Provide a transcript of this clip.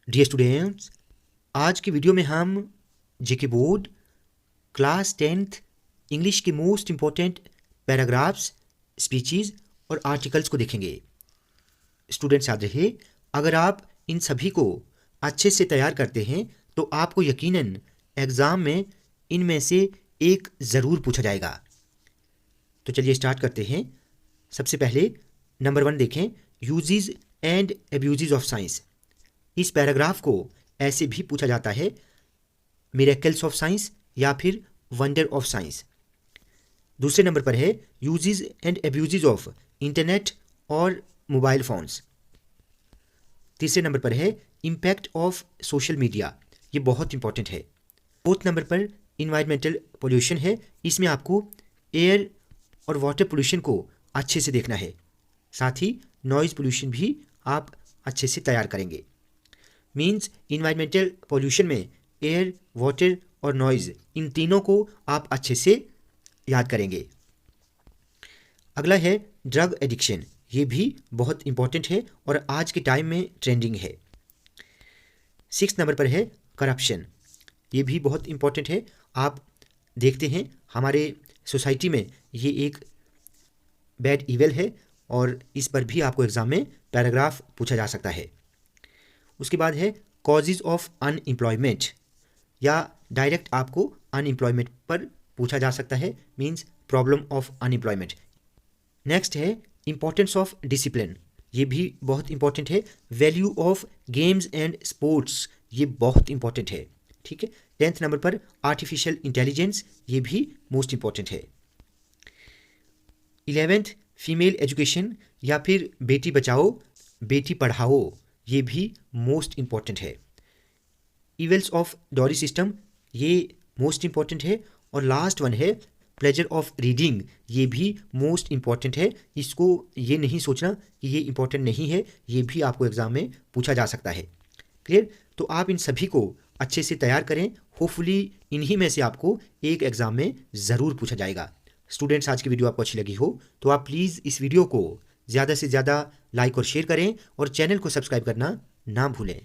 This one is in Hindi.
डियर स्टूडेंट्स, आज की वीडियो में हम जेके बोर्ड क्लास 10th इंग्लिश के मोस्ट इम्पॉर्टेंट पैराग्राफ्स, स्पीचेस और आर्टिकल्स को देखेंगे। स्टूडेंट्स याद रहे, अगर आप इन सभी को अच्छे से तैयार करते हैं तो आपको यकीनन एग्ज़ाम में इनमें से एक ज़रूर पूछा जाएगा। तो चलिए स्टार्ट करते हैं। सबसे पहले नंबर 1 देखें, uses and abuses of science. इस पैराग्राफ को ऐसे भी पूछा जाता है, मिरेकल्स ऑफ साइंस या फिर वंडर ऑफ साइंस। दूसरे नंबर पर है uses and abuses of internet और मोबाइल फोन्स। तीसरे नंबर पर है इम्पैक्ट ऑफ सोशल मीडिया, ये बहुत इंपॉर्टेंट है। फोर्थ नंबर पर इन्वायरमेंटल पोल्यूशन है, इसमें आपको एयर और वाटर पोल्यूशन को अच्छे से देखना है। साथ ही नॉइज़ पोल्यूशन भी आप अच्छे से तैयार करेंगे। मीन्स इन्वायरमेंटल पोल्यूशन में एयर, वाटर और नॉइज़, इन तीनों को आप अच्छे से याद करेंगे। अगला है ड्रग एडिक्शन, ये भी बहुत इंपॉर्टेंट है और आज के टाइम में ट्रेंडिंग है। 6 नंबर पर है करप्शन, ये भी बहुत इंपॉर्टेंट है। आप देखते हैं हमारे सोसाइटी में ये एक बैड इवल है और इस पर भी आपको एग्ज़ाम में पैराग्राफ पूछा जा सकता है। उसके बाद है कॉजेज़ ऑफ अनएम्प्लॉयमेंट, या डायरेक्ट आपको अनएम्प्लॉयमेंट पर पूछा जा सकता है, means problem of unemployment. Next है इंपॉर्टेंस ऑफ डिसिप्लिन, ये भी बहुत इंपॉर्टेंट है। Value of games and sports, ये बहुत इंपॉर्टेंट है। ठीक है। 10th नंबर पर आर्टिफिशियल इंटेलिजेंस, ये भी मोस्ट इंपॉर्टेंट है। 11th फीमेल एजुकेशन या फिर बेटी बचाओ बेटी पढ़ाओ, ये भी मोस्ट इंपॉर्टेंट है। इवल्स ऑफ डॉरी सिस्टम, ये मोस्ट इंपॉर्टेंट है। और लास्ट वन है प्लेजर ऑफ रीडिंग, ये भी मोस्ट इंपॉर्टेंट है। इसको ये नहीं सोचना कि ये इंपॉर्टेंट नहीं है, ये भी आपको एग्ज़ाम में पूछा जा सकता है। क्लियर? तो आप इन सभी को अच्छे से तैयार करें, होपफुली इन्हीं में से आपको एक एग्ज़ाम में ज़रूर पूछा जाएगा। स्टूडेंट्स, आज की वीडियो आपको अच्छी लगी हो तो आप प्लीज़ इस वीडियो को ज़्यादा से ज़्यादा लाइक और शेयर करें और चैनल को सब्सक्राइब करना ना भूलें।